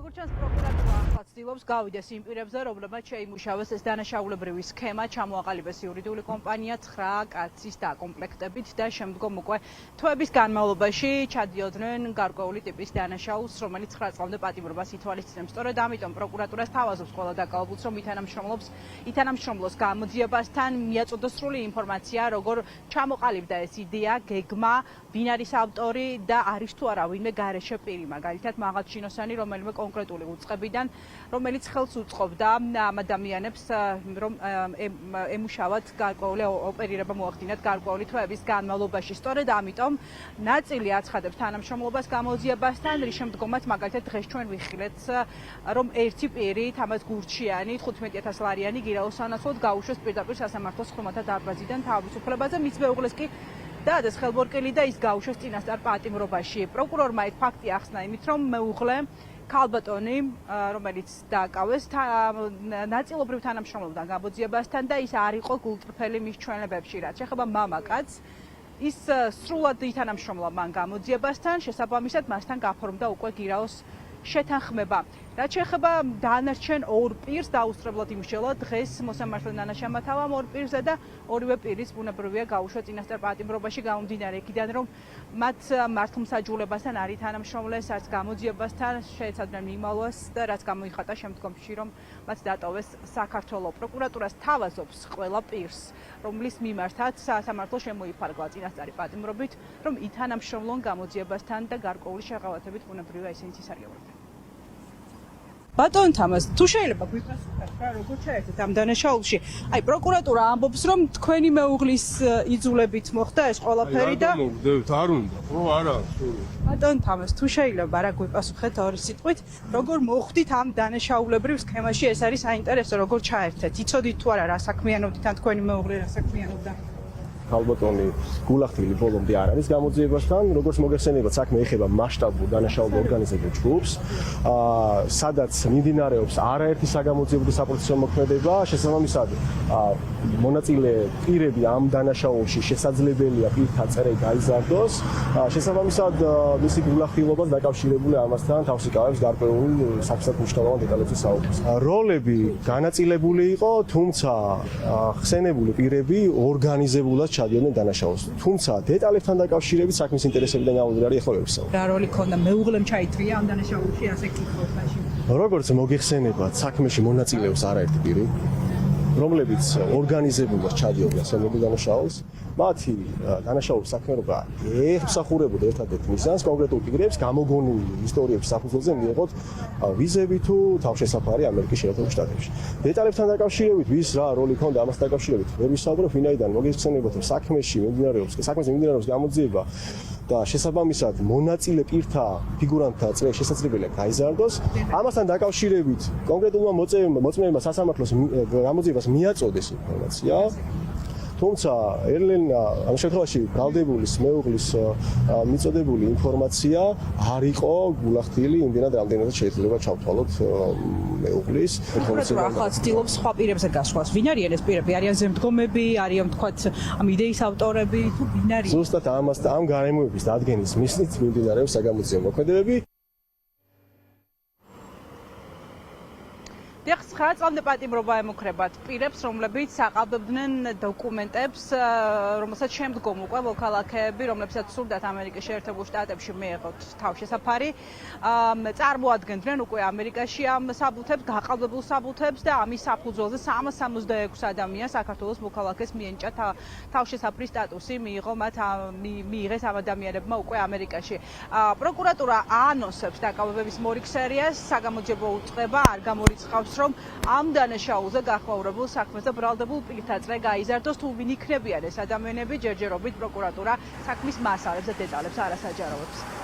როგორც ჩანს, პროკურატურა ახლა ცდილობს გავიდეს იმ პირებზე, რომლებმაც შეიმუშავეს ეს დანაშაულებრივი სქემა, ჩამოაყალიბეს იურიდიული კომპანია 9 კაცის დაკომპლექტებით და შემდგომ უკვე თვეების განმავლობაში ჩადიოდნენ გარკვეული ტიპის დანაშაულს, რომელიც 9 წლამდე პატიმრობას ითვალისწინებს. სწორედ ამიტომ პროკურატურა სთავაზობს ყველა დაკავებულს, რომ ითანამშრომლოს გამოძიებასთან, მიაწოდოს სრული ინფორმაცია, როგორ ჩამოყალიბდა ეს იდეა, გეგმა, ვინ არის ავტორი და არის თუ არა ვინმე გარეშე პირი, მაგალითად მაღალჩინოსანი რომელიმე კონკრეტული უწყებიდან, რომელიც ხელს უწყობდა ამ ადამიანებს, რომ ემუშავათ გარკვეული ოპერირება მოახდინათ გარკვეული თვეების განმავლობაში. სწორედ ამიტომ ნაწილი აცხადებს თანამშრომლობას გამოძიებასთან, რის შემდგომაც მაგალითად დღეს ჩვენ ვიხილეთ, რომ ერთი პირი, თამაზ გურჩიანი, 15,000 ლარიანი გირაოს სანაცვლოდ გაუშვეს პირდაპირ სასამართლოს ხმათა დარბაზიდან თავისუფლებაზე, მის მეუღლეს კი დაადეს ხელბორკილი და ის გაუშვეს წინასწარ პატიმრობაში. პროკურორმა ეს ფაქტი ახსნა იმით, რომ მეუღლე ქალბატონი, რომელიც დააკავეს, ნაწილობრივ თანამშრომლობდა გამოძიებასთან და ის არ იყო გულწრფელი მის ჩვენებებში. რაც შეეხება მამაკაცს, ის სრულად ითანამშრომლა მან გამოძიებასთან, შესაბამისად მასთან გაფორმდა უკვე გირაოს შეთანხმება. რაც შეეხება დანარჩენ ორ პირს, დაუსწრებლად იმსჯელა დღეს მოსამართლე ნანა შემათავამ ორ პირზე და ორივე პირის ბუნებრივია გაუშვა წინასწარ პატიმრობაში, გამომდინარე იქიდან, რომ მათ მართლმსაჯულებასთან არ ითანამშრომლეს, არც გამოძიებასთან შეეცადნენ მიმალვას და რაც გამოიხატა შემდგომში, რომ მათ დატოვეს საქართველოს. პროკურატურა სთავაზობს ყველა პირს, რომლის მიმართაც სასამართლო შემოიფარგლა წინასწარი პატიმრობით, რომ ითანამშრომლონ გამოძიებასთან და გარკვეული შეღავათებით ბუნებრივია ისინიც ისარგებლობდნენ. ბატონ თამაზ, თუ შეიძლება გვიფასოთ რა, როგორ ჩაერთეთ ამ დანაშაულში? აი, პროკურატურა ამბობს, რომ თქვენი მეუღლის იძულებით მოხდა ეს ყველაფერი და მოგდევთ, არ უნდა, ხო, არა, სულ. ბატონ თამაზ, თუ შეიძლება რა გვიფასოთ ორი სიტყვით, როგორ მოხვდით ამ დანაშაულებრივ სქემაში, ეს არის საინტერესო, როგორ ჩაერთეთ? იცოდით თუ არა რა საქმიანობდით, ან თქვენი მეუღლე რა საქმიანობდა? ქალბატონი გულახდილი ბოლომდე არ არის გამოძიებასთან, როგორც მოგეხსენებათ, საქმე ეხება მასშტაბურ დანაშაულებულ ორგანიზებულ ჯგუფს, სადაც მიმდინარეობს არაერთი საგამოძიებო საპროცესო მოქმედება, შესაბამისად, მონაწილე პირები ამ დანაშაულში შესაძლებელია პირთა წერე გაიზარდოს, შესაბამისად, მისი გულახდილობა დაკავშირებული ამასთან თავს იკავებს გარკვეულ საქმესად მნიშვნელოვან დეტალებზე საუბრს. როლები განაწილებული იყო, თუმცა ხსენებული პირები ორგანიზებულად ჩადიოდნენ დანაშაულს. თუმცა დეტალებთან დაკავშირებით საქმის ინტერესებიდან გამომდინარე ახლა ვერ ვსაუბრობ. რა როლი ქონდა მეუღლემ ჩაითრია ამ დანაშაულში, ასე კითხავთ მაშინ. როგორც მოგეხსენებათ, საქმეში მონაწილეობს არაერთი პირი, რომლებიც ორგანიზებულად ჩადიოდნენ სერვერულ დანაშაულს. მათი დანაშაულის საქმიანობა ეხმსახურებოდა ერთადერთ მიზანს, კონკრეტულ პირებს გამოგონილი ისტორიების საფუძველზე მიეღოთ ვიზები თუ თავშესაფარი ამერიკის შეერთებულ შტატებში. დეტალებთან დაკავშირებით, ვის რა როლი ქონდა ამასთან დაკავშირებით, ვერ ვისაუბრებ, ვინაიდან მოგეხსენებათ, რომ საქმეში მიმდინარეობს გამოძიება და შესაბამისად მონაწილე პირთა ფიგურანტთა წრე შესაძლებელია გაიზარდოს. ამასთან დაკავშირებით კონკრეტულმა მოწმეებმა სასამართლოს გამოძიებას მიაწოდეს ინფორმაცია. თუმცა ელენა ამ შემთხვევაში ბრალდებულის მეუღლის მიწოდებული ინფორმაცია არ იყო გულახდილი იმდენად რამდენადაც შეიძლება ჩავთვალოთ მეუღლის. ახლა ცდილობს სხვა პირებზე გასვლას. ვინ არიან ეს პირები? არიან ზემდგომები, არიან თქვათ ამ იდეის ავტორები თუ ვინ არის? ზუსტად ამ გარემოების დადგენის მიზნით მიმდინარეობს საგამოძიებო მოქმედებები. 9 წლამდე პატიმრობა ემუქრებათ პირებს, რომლებიც აყალბებდნენ დოკუმენტებს, რომელსაც შემდგომ უკვე მოქალაქეები, რომლებსაც სურდათ ამერიკის შეერთებულ შტატებში მიეღოთ თავშესაფარი, წარმოადგენდნენ უკვე ამერიკაში ამ საბუთებს, გაყალბებულ საბუთებს და ამის საფუძველზე 366 ადამიანს საქართველოს მოქალაქეს მიენიჭა თავშესაფრის სტატუსი, მიიღეს ამ ადამიანებმა უკვე ამერიკაში. პროკურატურა აანონსებს დაკავებების მორიგ-სერიას, საგამოძიებო უწყება არ გამორიცხავს, რომ ამ დანაშაულზე გახმაურებულ საქმეზე ბრალდებულ პირთა წრე გაიზარდოს, თუ ვინ იქნებიან ეს ადამიანები, ჯერჯერობით პროკურატურა საქმის მასალებს და დეტალებს არ ასაჯაროვებს.